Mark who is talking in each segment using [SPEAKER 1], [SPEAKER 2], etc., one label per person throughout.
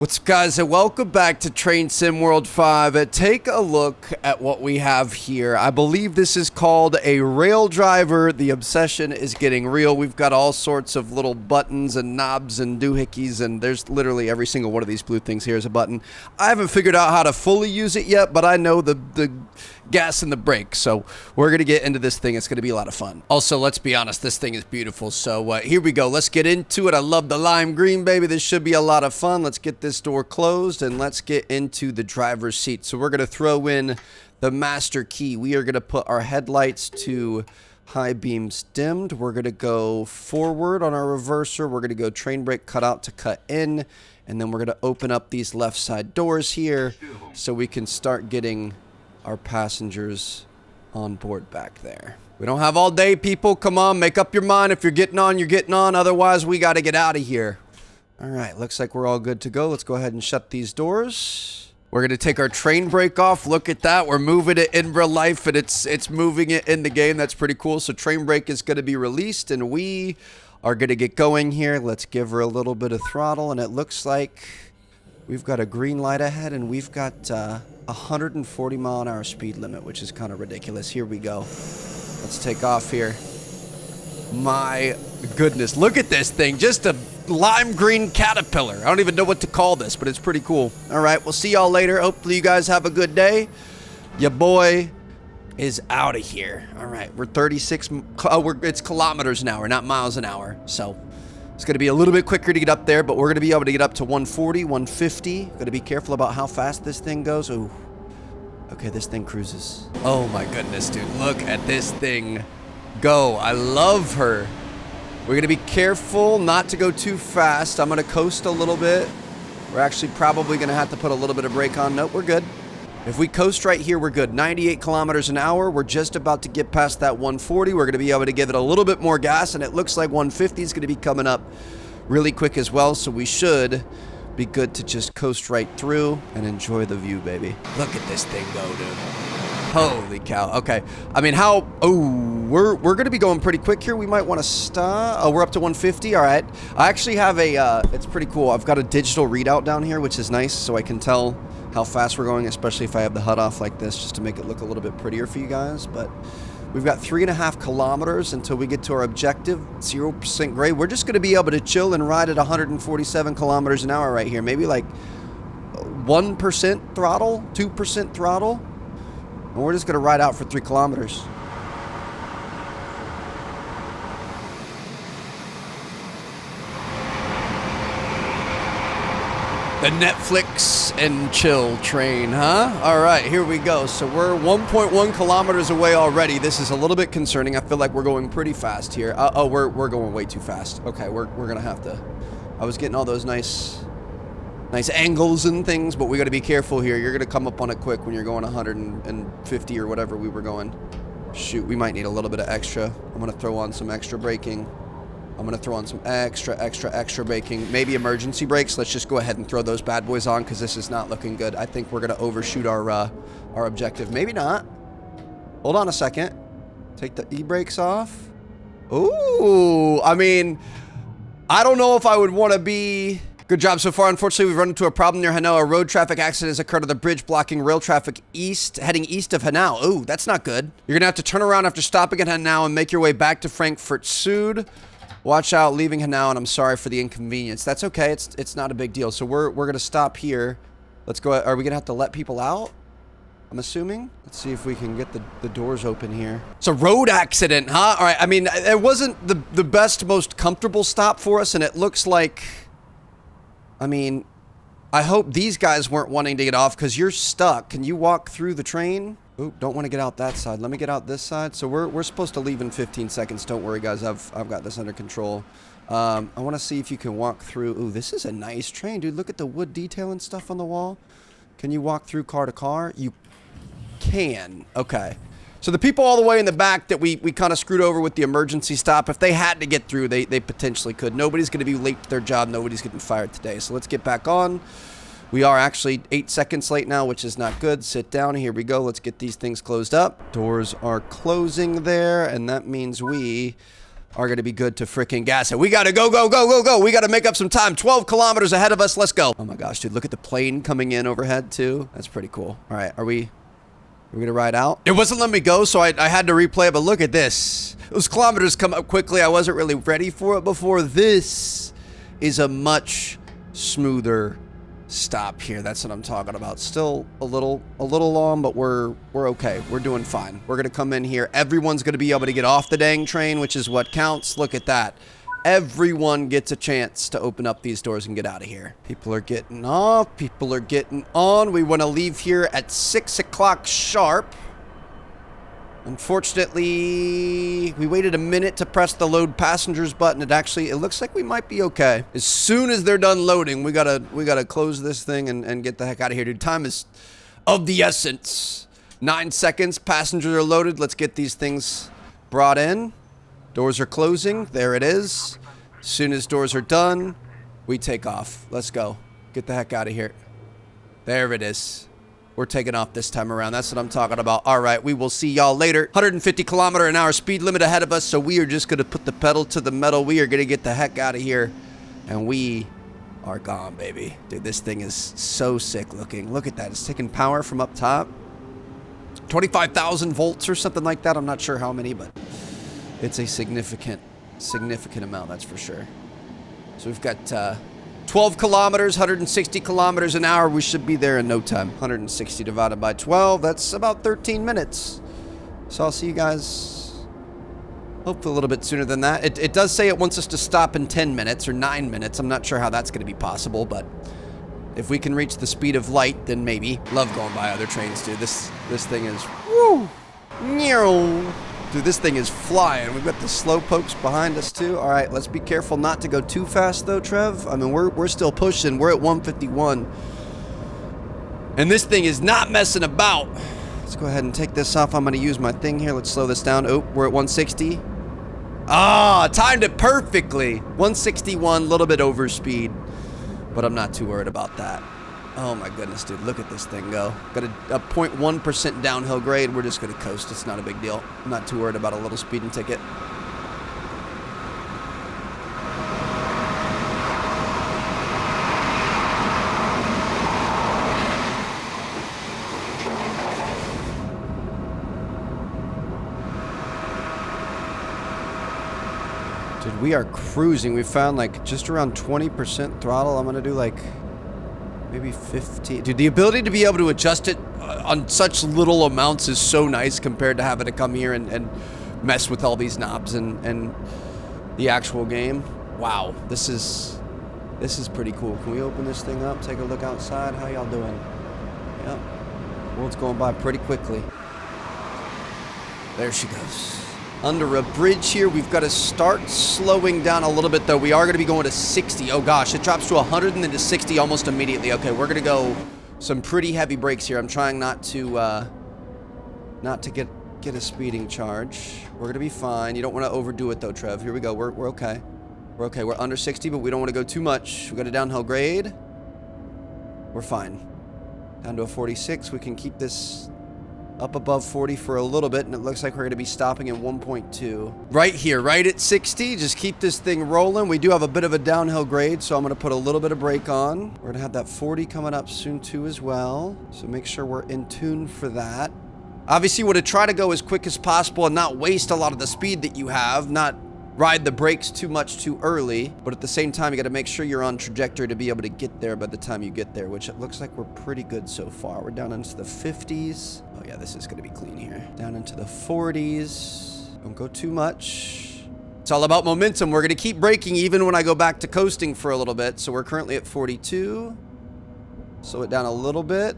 [SPEAKER 1] What's up, guys, and welcome back to Train Sim World 5. Take a look at what we have here. I believe this is called a rail driver. The obsession is getting real. We've got all sorts of little buttons and knobs and doohickeys, and there's literally every single one of these blue things here is a button. I haven't figured out how to fully use it yet, but I know the gas and the brake, so we're gonna get into this thing. It's gonna be a lot of fun. Also, let's be honest, this thing is beautiful, so here we go. Let's get into it. I love the lime green, baby. This should be a lot of fun. Let's get this door closed and let's get into the driver's seat. So we're gonna throw in the master key. We are gonna put our headlights to high beams dimmed. We're gonna go forward on our reverser. We're gonna go train brake cutout to cut in, and then we're gonna open up these left side doors here so we can start getting our passengers on board back there. We don't have all day, people. Come on, make up your mind. If you're getting on, you're getting on. Otherwise, we got to get out of here. All right, looks like we're all good to go. Let's go ahead and shut these doors. We're going to take our train brake off. Look at that. We're moving it in real life, and it's moving it in the game. That's pretty cool. So train brake is going to be released, and we are going to get going here. Let's give her a little bit of throttle, and it looks like we've got a green light ahead, and we've got 140 mile an hour speed limit, which is kind of ridiculous. Here we go. Let's take off here. My goodness, look at this thing. Just a lime green caterpillar. I don't even know what to call this, but it's pretty cool. All right, we'll see y'all later. Hopefully you guys have a good day. Your boy is out of here. All right, we're 36. It's kilometers an hour, not miles an hour. So it's going to be a little bit quicker to get up there, but we're going to be able to get up to 140, 150. Got to be careful about how fast this thing goes. Ooh. Okay, this thing cruises. Oh my goodness, dude. Look at this thing go. I love her. We're going to be careful not to go too fast. I'm going to coast a little bit. We're actually probably going to have to put a little bit of brake on. Nope, we're good. If we coast right here, we're good. 98 kilometers an hour. We're just about to get past that 140. We're going to be able to give it a little bit more gas, and it looks like 150 is going to be coming up really quick as well, so we should be good to just coast right through and enjoy the view, baby. Look at this thing go, dude. Holy cow. Okay. I mean, how... Oh, we're going to be going pretty quick here. We might want to stop. Oh, we're up to 150. All right. I actually have a... it's pretty cool. I've got a digital readout down here, which is nice, so I can tell how fast we're going, especially if I have the HUD off like this, just to make it look a little bit prettier for you guys. But we've got 3.5 kilometers until we get to our objective, 0% gray. We're just going to be able to chill and ride at 147 kilometers an hour right here. Maybe like 1% throttle, 2% throttle. And we're just going to ride out for 3 kilometers. The Netflix and chill train, huh? All right, here we go. So we're 1.1 kilometers away already. This is a little bit concerning. I feel like we're going pretty fast here. Oh, we're going way too fast. Okay, we're gonna have to. I was getting all those nice angles and things, but we got to be careful here. You're gonna come up on it quick when you're going 150 or whatever we were going. Shoot, we might need a little bit of extra. I'm gonna throw on some extra braking. I'm going to throw on some extra braking. Maybe emergency brakes. Let's just go ahead and throw those bad boys on because this is not looking good. I think we're going to overshoot our objective. Maybe not. Hold on a second. Take the e-brakes off. Ooh, I mean, I don't know if I would want to be... Good job so far. Unfortunately, we've run into a problem near Hanau. A road traffic accident has occurred on the bridge, blocking rail traffic heading east of Hanau. Ooh, that's not good. You're going to have to turn around after stopping at Hanau and make your way back to Frankfurt Süd. Watch out, leaving Hanau, and I'm sorry for the inconvenience. That's okay. It's not a big deal. So we're going to stop here. Let's go. Are we going to have to let people out? I'm assuming. Let's see if we can get the doors open here. It's a road accident, huh? All right. I mean, it wasn't the best, most comfortable stop for us, and it looks like... I mean, I hope these guys weren't wanting to get off because you're stuck. Can you walk through the train? Ooh, don't want to get out that side. Let me get out this side. So we're supposed to leave in 15 seconds. Don't worry, guys. I've got this under control. I want to see if you can walk through. Ooh, this is a nice train, dude. Look at the wood detail and stuff on the wall. Can you walk through car to car? You can. Okay. So the people all the way in the back that we kind of screwed over with the emergency stop, if they had to get through, they potentially could. Nobody's going to be late to their job. Nobody's getting fired today. So let's get back on. We are actually 8 seconds late now, which is not good. Sit down. Here we go. Let's get these things closed up. Doors are closing there, and that means we are going to be good to freaking gas it. We got to go, go, go, go, go. We got to make up some time. 12 kilometers ahead of us. Let's go. Oh my gosh, dude. Look at the plane coming in overhead too. That's pretty cool. All right. Are we going to ride out? It wasn't letting me go, so I had to replay it, but look at this. Those kilometers come up quickly. I wasn't really ready for it before. This is a much smoother stop here. That's what I'm talking about. Still a little long, but we're okay. We're doing fine. We're gonna come in here. Everyone's gonna be able to get off the dang train, which is what counts. Look at that. Everyone gets a chance to open up these doors and get out of here. People are getting off. People are getting on. We want to leave here at 6 o'clock sharp. Unfortunately, we waited a minute to press the load passengers button. It looks like we might be okay. As soon as they're done loading, we gotta close this thing and get the heck out of here, dude. Time is of the essence. 9 seconds, passengers are loaded. Let's get these things brought in. Doors are closing. There it is. As soon as doors are done, we take off. Let's go. Get the heck out of here. There it is. We're taking off this time around. That's what I'm talking about. All right, we will see y'all later. 150-kilometer-an-hour speed limit ahead of us, so we are just going to put the pedal to the metal. We are going to get the heck out of here, and we are gone, baby. Dude, this thing is so sick looking. Look at that. It's taking power from up top. 25,000 volts or something like that. I'm not sure how many, but it's a significant amount, that's for sure. So we've got 12 kilometers, 160 kilometers an hour. We should be there in no time. 160 divided by 12, that's about 13 minutes. So I'll see you guys hopefully a little bit sooner than that. It does say it wants us to stop in 10 minutes or 9 minutes. I'm not sure how that's going to be possible, but if we can reach the speed of light, then maybe. Love going by other trains, dude. This thing is, woo, dude, this thing is flying. We've got the slow pokes behind us too. All right, let's be careful not to go too fast though, Trev. I mean, we're still pushing. We're at 151. And this thing is not messing about. Let's go ahead and take this off. I'm going to use my thing here. Let's slow this down. Oh, we're at 160. Ah, timed it perfectly. 161, a little bit over speed. But I'm not too worried about that. Oh my goodness, dude, look at this thing go. Got a 0.1% downhill grade. We're just going to coast. It's not a big deal. I'm not too worried about a little speeding ticket. Dude, we are cruising. We found like just around 20% throttle. I'm going to do like maybe 15. Dude, the ability to be able to adjust it on such little amounts is so nice compared to having to come here and mess with all these knobs and the actual game. Wow, this is pretty cool. Can we open this thing up, take a look outside? How y'all doing? Yep. World's going by pretty quickly. There she goes. Under a bridge here. We've got to start slowing down a little bit, though. We are going to be going to 60. Oh, gosh. It drops to 100 and then to 60 almost immediately. Okay, we're going to go some pretty heavy brakes here. I'm trying not to get a speeding charge. We're going to be fine. You don't want to overdo it, though, Trev. Here we go. We're okay. We're okay. We're under 60, but we don't want to go too much. We got a downhill grade. We're fine. Down to a 46. We can keep this up above 40 for a little bit, and it looks like we're going to be stopping at 1.2. Right here, right at 60. Just keep this thing rolling. We do have a bit of a downhill grade, so I'm going to put a little bit of brake on. We're going to have that 40 coming up soon too as well, so make sure we're in tune for that. Obviously, you want to try to go as quick as possible and not waste a lot of the speed that you have, not ride the brakes too much too early, but at the same time, you got to make sure you're on trajectory to be able to get there by the time you get there, which it looks like we're pretty good so far. We're down into the 50s. Oh yeah, this is going to be clean here. Down into the 40s. Don't go too much. It's all about momentum. We're going to keep braking even when I go back to coasting for a little bit. So we're currently at 42. Slow it down a little bit.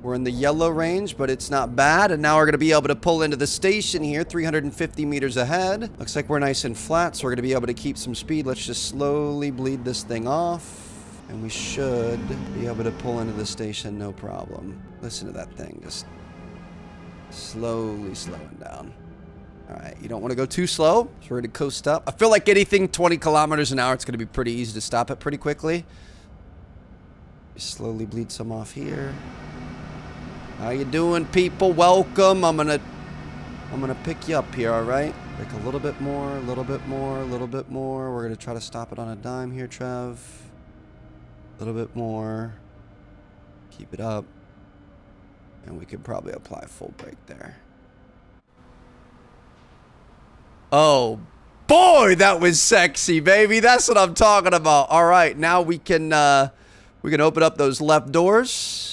[SPEAKER 1] We're in the yellow range, but it's not bad. And now we're going to be able to pull into the station here, 350 meters ahead. Looks like we're nice and flat, so we're going to be able to keep some speed. Let's just slowly bleed this thing off. And we should be able to pull into the station, no problem. Listen to that thing, just slowly slowing down. All right, you don't want to go too slow, so we're going to coast up. I feel like anything 20 kilometers an hour, it's going to be pretty easy to stop it pretty quickly. Slowly bleed some off here. How you doing, people? Welcome. I'm gonna pick you up here, all right? Brake a little bit more, a little bit more, a little bit more. We're going to try to stop it on a dime here, Trev. A little bit more. Keep it up. And we could probably apply full brake there. Oh, boy, that was sexy, baby. That's what I'm talking about. All right, now we can open up those left doors.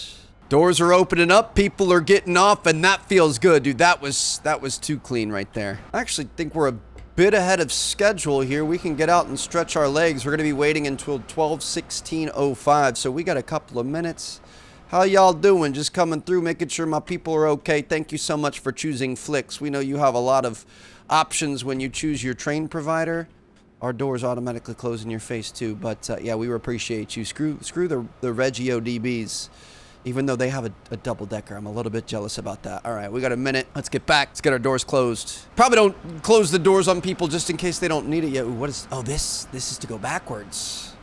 [SPEAKER 1] Doors are opening up, people are getting off, and that feels good, dude. That was too clean right there. I actually think we're a bit ahead of schedule here. We can get out and stretch our legs. We're gonna be waiting until 12:16:05, so we got a couple of minutes. How y'all doing? Just coming through, making sure my people are okay. Thank you so much for choosing Flix. We know you have a lot of options when you choose your train provider. Our doors automatically close in your face too, but yeah, we appreciate you. Screw the Regio DBs. Even though they have a double-decker, I'm a little bit jealous about that. All right, we got a minute. Let's get back. Let's get our doors closed. Probably don't close the doors on people just in case they don't need it yet. Ooh, what is... Oh, this is to go backwards.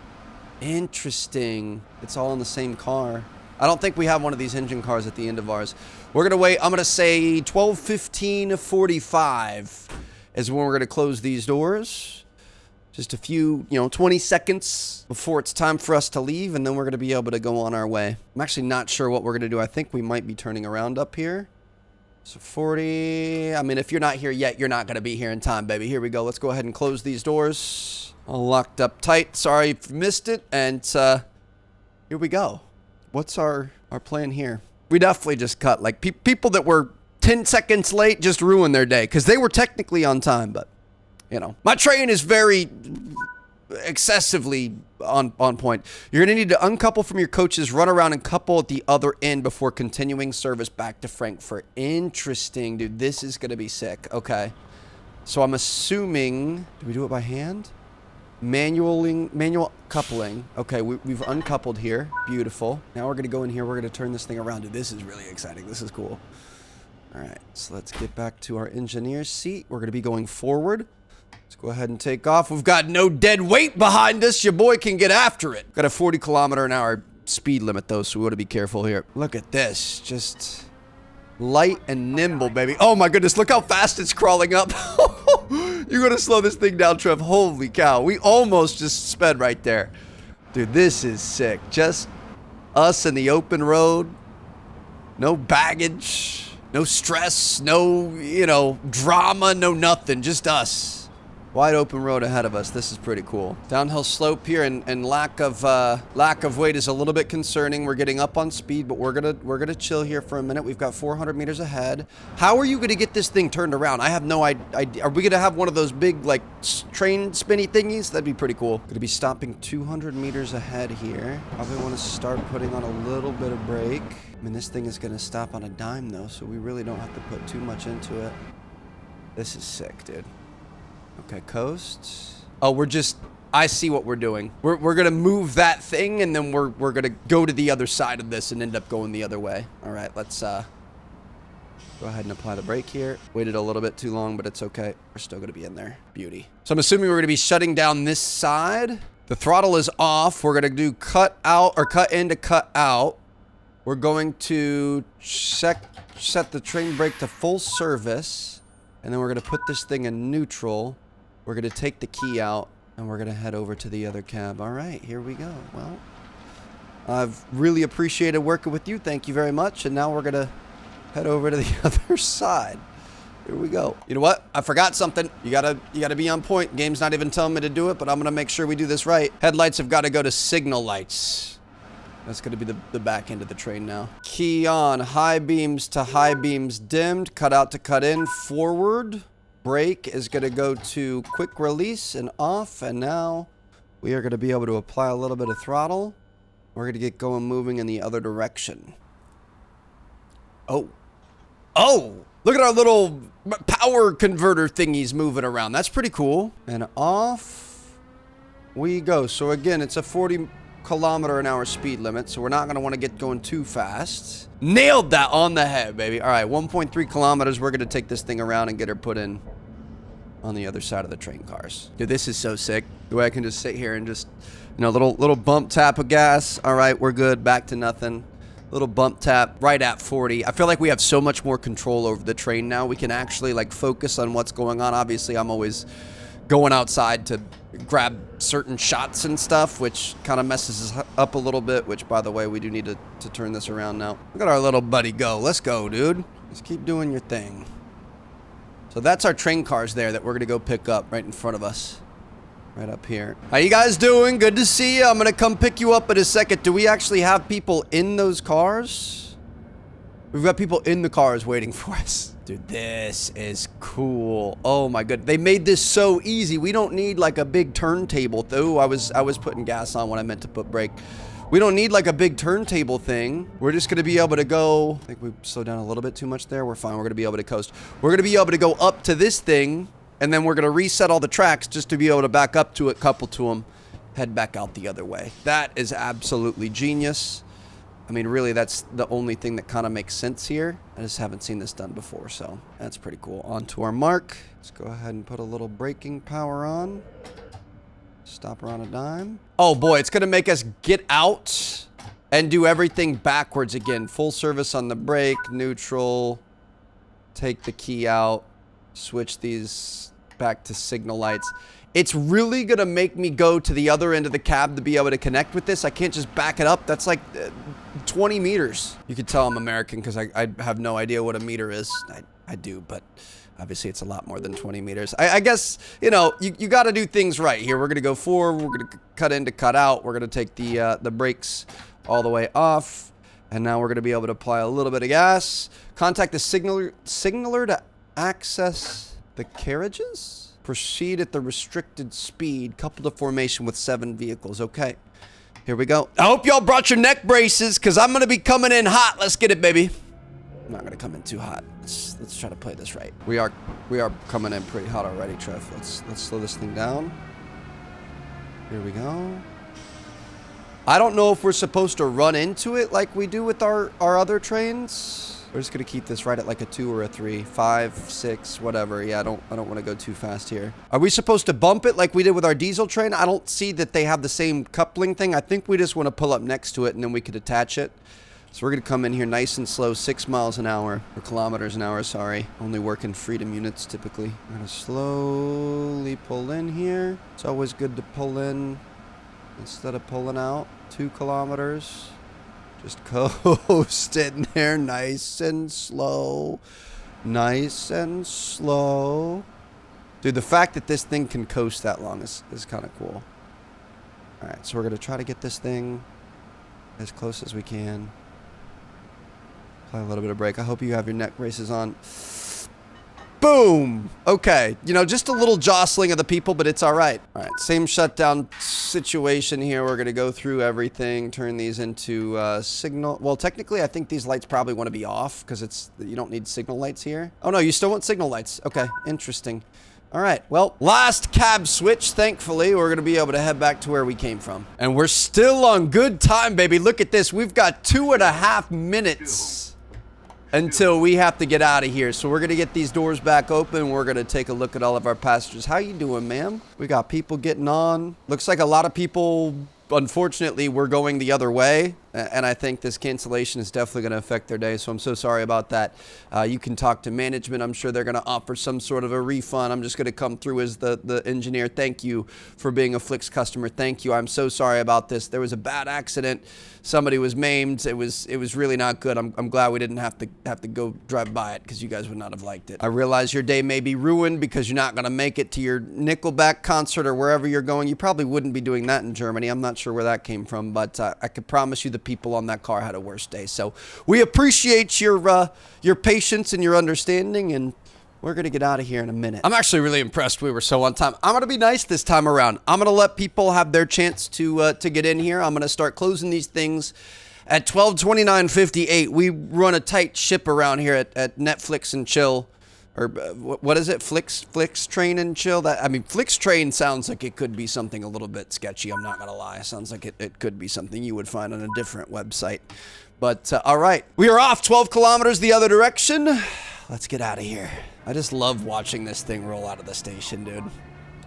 [SPEAKER 1] Interesting. It's all in the same car. I don't think we have one of these engine cars at the end of ours. We're going to wait. I'm going to say 12:15:45 is when we're going to close these doors. Just a few, 20 seconds before it's time for us to leave, and then we're going to be able to go on our way. I'm actually not sure what we're going to do. I think we might be turning around up here. So 40. I mean, if you're not here yet, you're not going to be here in time, baby. Here we go. Let's go ahead and close these doors. All locked up tight. Sorry if you missed it. And here we go. What's our plan here? We definitely just cut. Like, people that were 10 seconds late just ruined their day because they were technically on time, but... my train is very excessively on point. You're going to need to uncouple from your coaches, run around and couple at the other end before continuing service back to Frankfurt. Interesting, dude. This is going to be sick. Okay. So I'm assuming... Do we do it by hand? Manual coupling. Okay, we've uncoupled here. Beautiful. Now we're going to go in here. We're going to turn this thing around. Dude, this is really exciting. This is cool. All right, so let's get back to our engineer's seat. We're going to be going forward. Let's go ahead and take off. We've got no dead weight behind us. Your boy can get after it. Got a 40-kilometer-an-hour speed limit, though, so we want to be careful here. Look at this. Just light and nimble, baby. Oh, my goodness. Look how fast it's crawling up. You're going to slow this thing down, Trev. Holy cow. We almost just sped right there. Dude, this is sick. Just us in the open road. No baggage. No stress. No, drama. No nothing. Just us. Wide open road ahead of us. This is pretty cool. Downhill slope here, and lack of weight is a little bit concerning. We're getting up on speed, but we're gonna chill here for a minute. We've got 400 meters ahead. How are you gonna get this thing turned around? I have no idea. Are we gonna have one of those big train spinny thingies? That'd be pretty cool. Gonna be stopping 200 meters ahead here. Probably want to start putting on a little bit of brake. I mean, this thing is gonna stop on a dime though, so we really don't have to put too much into it. This is sick, dude. Okay, coast. Oh, I see what we're doing. We're gonna move that thing, and then we're gonna go to the other side of this and end up going the other way. All right, let's go ahead and apply the brake here. Waited a little bit too long, but it's okay. We're still gonna be in there. Beauty. So I'm assuming we're gonna be shutting down this side. The throttle is off. We're gonna do cut out or cut in to cut out. We're going to set the train brake to full service, and then we're gonna put this thing in neutral. We're going to take the key out, and we're going to head over to the other cab. All right, here we go. Well, I've really appreciated working with you. Thank you very much. And now we're going to head over to the other side. Here we go. You know what? I forgot something. You gotta be on point. Game's not even telling me to do it, but I'm going to make sure we do this right. Headlights have got to go to signal lights. That's going to be the back end of the train now. Key on. High beams to high beams dimmed. Cut out to cut in. Forward. Brake is going to go to quick release and off, and now we are going to be able to apply a little bit of throttle. We're going to get going, moving in the other direction. Oh, look at our little power converter thingies moving around. That's pretty cool. And off we go. So again, it's a 40-kilometer-an-hour speed limit, so we're not going to want to get going too fast. Nailed that on the head, baby. All right, 1.3 kilometers. We're going to take this thing around and get her put in on the other side of the train cars. Dude, this is so sick. The way I can just sit here and just, little bump tap of gas. All right, we're good. Back to nothing. Little bump tap right at 40. I feel like we have so much more control over the train now. We can actually like focus on what's going on. Obviously, I'm always going outside to grab certain shots and stuff, which kind of messes us up a little bit, which, by the way, we do need to turn this around now. Look at our little buddy go. Let's go, dude. Just keep doing your thing. So that's our train cars there that we're going to go pick up right in front of us. Right up here. How you guys doing? Good to see you. I'm gonna come pick you up in a second. Do we actually have people in those cars? We've got people in the cars waiting for us. Dude, this is cool. Oh my god. They made this so easy. We don't need like a big turntable though. I was putting gas on when I meant to put brake. We don't need like a big turntable thing. We're just gonna be able to go. I think we slowed down a little bit too much there. We're fine. We're gonna be able to coast. We're gonna be able to go up to this thing. And then we're going to reset all the tracks just to be able to back up to it, couple to them, head back out the other way. That is absolutely genius. I mean, really, that's the only thing that kind of makes sense here. I just haven't seen this done before, so that's pretty cool. On to our mark. Let's go ahead and put a little braking power on. Stop her on a dime. Oh, boy, it's going to make us get out and do everything backwards again. Full service on the brake, neutral, take the key out. Switch these back to signal lights. It's really gonna make me go to the other end of the cab to be able to connect with this. I can't just back it up. That's like 20 meters. You could tell I'm American because I have no idea what a meter is. I do, but obviously it's a lot more than 20 meters. I guess, you know, you got to do things right here. We're gonna go forward. We're gonna cut in to cut out. We're gonna take the brakes all the way off, and now we're gonna be able to apply a little bit of gas. Contact the signaler to access the carriages. Proceed at the restricted speed. Couple to formation with 7 vehicles. Okay, here we go. I hope y'all brought your neck braces because I'm going to be coming in hot. Let's get it, baby. I'm not going to come in too hot. Let's try to play this right. We are coming in pretty hot already, Trev. Let's slow this thing down. Here we go. I don't know if we're supposed to run into it like we do with our other trains. We're just gonna keep this right at like a 2 or a 3, 5, 6, whatever. Yeah, I don't want to go too fast here. Are we supposed to bump it like we did with our diesel train? I don't see that they have the same coupling thing. I think we just want to pull up next to it and then we could attach it. So we're gonna come in here nice and slow, 6 miles an hour, or kilometers an hour, sorry. Only work in freedom units typically. We're gonna slowly pull in here. It's always good to pull in instead of pulling out. 2 kilometers. Just coast in there nice and slow. Nice and slow. Dude, the fact that this thing can coast that long is kind of cool. Alright, so we're going to try to get this thing as close as we can. Apply a little bit of brake. I hope you have your neck braces on. Boom! Okay, you know, just a little jostling of the people, but it's all right. All right, same shutdown situation here. We're going to go through everything, turn these into signal. Well, technically, I think these lights probably want to be off because you don't need signal lights here. Oh, no, you still want signal lights. Okay, interesting. All right, well, last cab switch, thankfully. We're going to be able to head back to where we came from. And we're still on good time, baby. Look at this. We've got 2.5 minutes until we have to get out of here. So we're going to get these doors back open. We're going to take a look at all of our passengers. How you doing, ma'am? We got people getting on. Looks like a lot of people, unfortunately, were going the other way. And I think this cancellation is definitely going to affect their day. So I'm so sorry about that. You can talk to management. I'm sure they're going to offer some sort of a refund. I'm just going to come through as the engineer. Thank you for being a Flix customer. Thank you. I'm so sorry about this. There was a bad accident. Somebody was maimed. It was really not good. I'm glad we didn't have to go drive by it because you guys would not have liked it. I realize your day may be ruined because you're not going to make it to your Nickelback concert or wherever you're going. You probably wouldn't be doing that in Germany. I'm not sure where that came from, but I could promise you the people on that car had a worse day. So we appreciate your patience and your understanding, and we're going to get out of here in a minute. I'm actually really impressed we were so on time. I'm going to be nice this time around. I'm going to let people have their chance to get in here. I'm going to start closing these things at 12:29:58. We run a tight ship around here at Netflix and Chill. Or what is it? Flix Train and Chill? Flix Train sounds like it could be something a little bit sketchy. I'm not going to lie. It sounds like it could be something you would find on a different website. But all right. We are off 12 kilometers the other direction. Let's get out of here. I just love watching this thing roll out of the station, dude.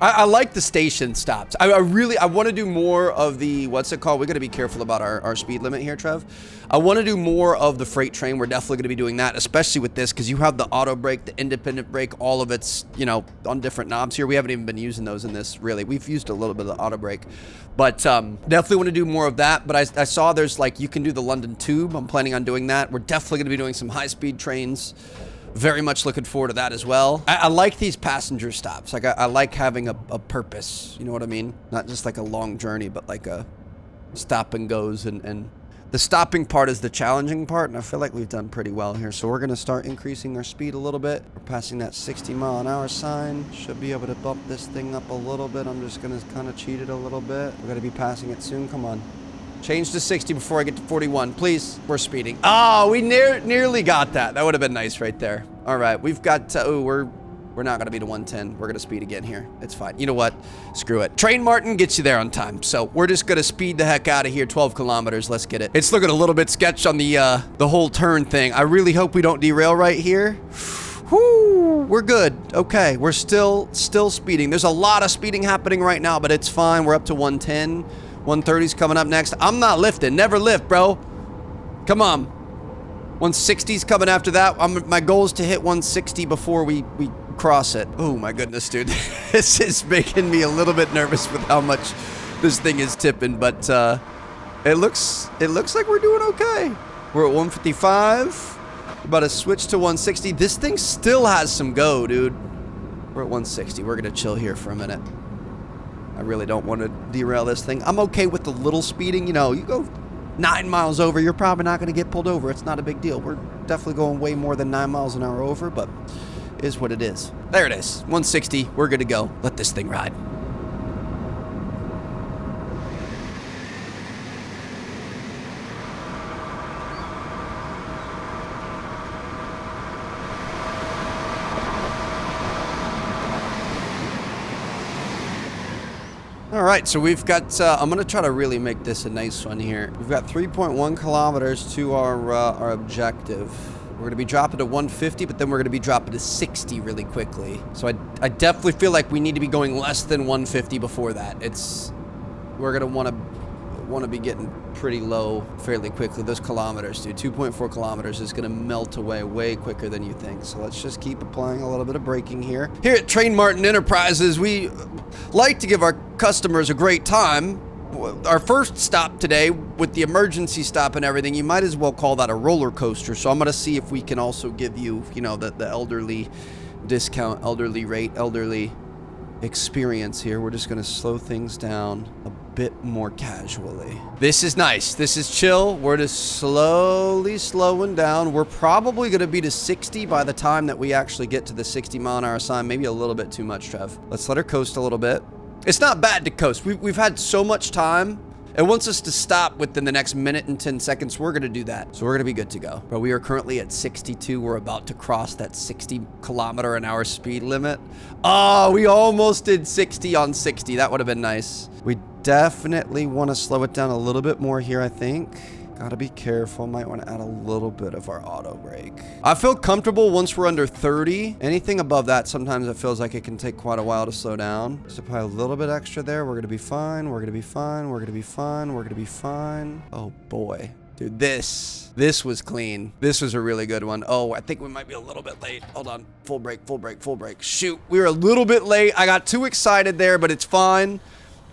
[SPEAKER 1] I like the station stops. I want to do more of the, what's it called? We got to be careful about our speed limit here, Trev. I want to do more of the freight train. We're definitely going to be doing that, especially with this, because you have the auto brake, the independent brake, all of it's, you know, on different knobs here. We haven't even been using those in this, really. We've used a little bit of the auto brake, but definitely want to do more of that. But I saw there's like, you can do the London Tube. I'm planning on doing that. We're definitely going to be doing some high-speed trains. Very much looking forward to that as well. I like these passenger stops. Like I like having a purpose. You know what I mean? Not just like a long journey, but like a stop and goes. And the stopping part is the challenging part. And I feel like we've done pretty well here. So we're going to start increasing our speed a little bit. We're passing that 60-mile-an-hour sign. Should be able to bump this thing up a little bit. I'm just going to kind of cheat it a little bit. We're going to be passing it soon. Come on. Change to 60 before I get to 41. Please. We're speeding. Oh, we nearly got that. That would have been nice right there. All right. We've got... we're not going to be to 110. We're going to speed again here. It's fine. You know what? Screw it. Train Martin gets you there on time. So we're just going to speed the heck out of here. 12 kilometers. Let's get it. It's looking a little bit sketch on the whole turn thing. I really hope we don't derail right here. Whoo, we're good. Okay. We're still speeding. There's a lot of speeding happening right now, but it's fine. We're up to 110. 130's coming up next. I'm not lifting. Never lift, bro. Come on. 160's coming after that. My goal is to hit 160 before we cross it. Oh my goodness, dude. This is making me a little bit nervous with how much this thing is tipping, but it looks like we're doing okay. We're at 155. We're about to switch to 160. This thing still has some go, dude. We're at 160. We're gonna chill here for a minute. I really don't want to derail this thing. I'm okay with the little speeding. You know, you go 9 miles over, you're probably not going to get pulled over. It's not a big deal. We're definitely going way more than 9 miles an hour over, but it is what it is. There it is. 160. We're good to go. Let this thing ride. All right, so we've got, I'm going to try to really make this a nice one here. We've got 3.1 kilometers to our objective. We're going to be dropping to 150, but then we're going to be dropping to 60 really quickly. So I definitely feel like we need to be going less than 150 before that. We're going to want to be getting pretty low fairly quickly. Those kilometers, dude, 2.4 kilometers is going to melt away way quicker than you think. So let's just keep applying a little bit of braking here. Here at Train Martin Enterprises, we like to give our customers a great time. Our first stop today with the emergency stop and everything, you might as well call that a roller coaster. So I'm going to see if we can also give you, you know, the elderly discount, elderly rate, elderly experience here. We're just going to slow things down a bit more casually. This is nice. This is chill. We're just slowly slowing down. We're probably going to be to 60 by the time that we actually get to the 60-mile-an-hour sign. Maybe a little bit too much, Trev. Let's let her coast a little bit. It's not bad to coast. We've had so much time. It wants us to stop within the next minute and 10 seconds. We're going to do that. So we're going to be good to go. But we are currently at 62. We're about to cross that 60-kilometer-an-hour speed limit. Oh, we almost did 60 on 60. That would have been nice. We definitely want to slow it down a little bit more here, I think. Gotta be careful. Might want to add a little bit of our auto brake. I feel comfortable once we're under 30. Anything above that, sometimes it feels like it can take quite a while to slow down. Just apply a little bit extra there. We're gonna be fine. We're gonna be fine. We're gonna be fine. We're gonna be fine. Oh boy. Dude, this was clean. This was a really good one. Oh, I think we might be a little bit late. Hold on. Full brake, full brake, full brake. Shoot, we were a little bit late. I got too excited there, but it's fine.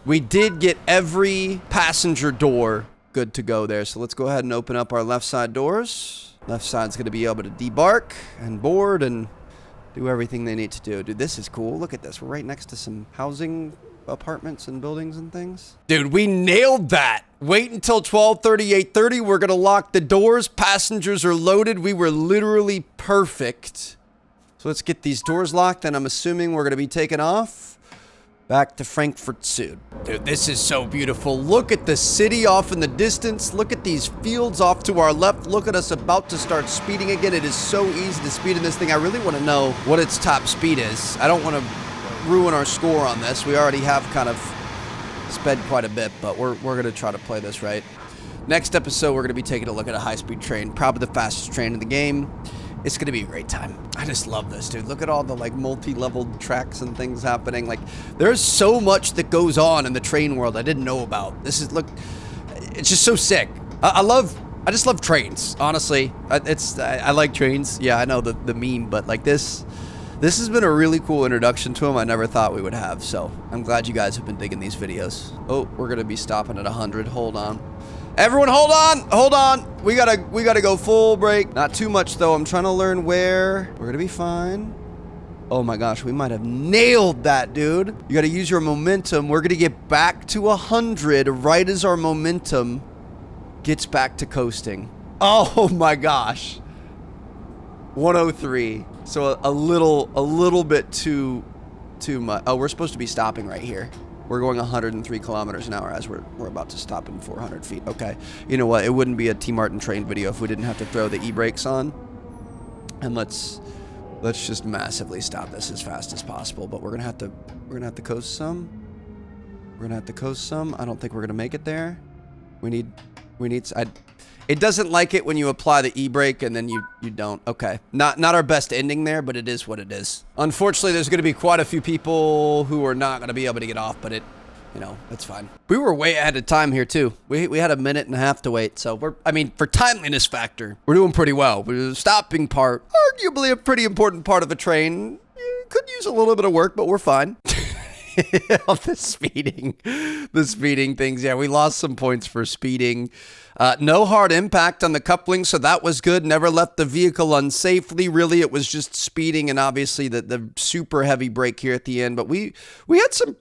[SPEAKER 1] We did get every passenger door good to go there. So let's go ahead and open up our left side doors. Left side's going to be able to debark and board and do everything they need to do. Dude, this is cool. Look at this. We're right next to some housing apartments and buildings and things. Dude, we nailed that. Wait until 12:30, 8:30. We're going to lock the doors. Passengers are loaded. We were literally perfect. So let's get these doors locked, and I'm assuming we're going to be taking off. Back to Frankfurt soon. Dude, this is so beautiful. Look at the city off in the distance. Look at these fields off to our left. Look at us about to start speeding again. It is so easy to speed in this thing. I really want to know what its top speed is. I don't want to ruin our score on this. We already have kind of sped quite a bit, but we're going to try to play this right. Next episode, we're going to be taking a look at a high-speed train, probably the fastest train in the game. It's gonna be a great time. I just love this, dude. Look at all the like multi-leveled tracks and things happening. Like, there's so much that goes on in the train world I didn't know about. This is, look, it's just so sick. I just love trains, honestly. I like trains. Yeah, I know the meme, but like this has been a really cool introduction to them I never thought we would have. So I'm glad you guys have been digging these videos. Oh, we're gonna be stopping at 100. Hold on. Everyone, hold on. We gotta go full brake. Not too much though. I'm trying to learn where. We're gonna be fine. Oh my gosh, we might have nailed that, dude. You gotta use your momentum. We're gonna get back to 100 right as our momentum gets back to coasting. Oh my gosh. 103. So a little bit too much. Oh, we're supposed to be stopping right here. We're going 103 kilometers an hour as we're about to stop in 400 feet. Okay. You know what? It wouldn't be a T Martin train video if we didn't have to throw the e-brakes on. And let's just massively stop this as fast as possible. But we're gonna have to coast some. I don't think we're gonna make it there. It doesn't like it when you apply the e-brake and then you don't. Okay. Not our best ending there, but it is what it is. Unfortunately, there's going to be quite a few people who are not going to be able to get off, but that's fine. We were way ahead of time here too. We had a minute and a half to wait. So for timeliness factor, we're doing pretty well. The stopping part, arguably a pretty important part of a train. Could use a little bit of work, but we're fine. The speeding things. Yeah, we lost some points for speeding. No hard impact on the coupling, so that was good. Never left the vehicle unsafely. Really, it was just speeding and obviously the super heavy brake here at the end. But we had some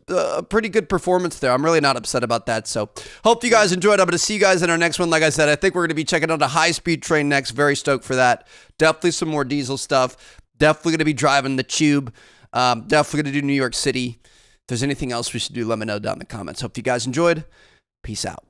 [SPEAKER 1] pretty good performance there. I'm really not upset about that. So hope you guys enjoyed. I'm going to see you guys in our next one. Like I said, I think we're going to be checking out a high-speed train next. Very stoked for that. Definitely some more diesel stuff. Definitely going to be driving the tube. Definitely going to do New York City. If there's anything else we should do, let me know down in the comments. Hope you guys enjoyed. Peace out.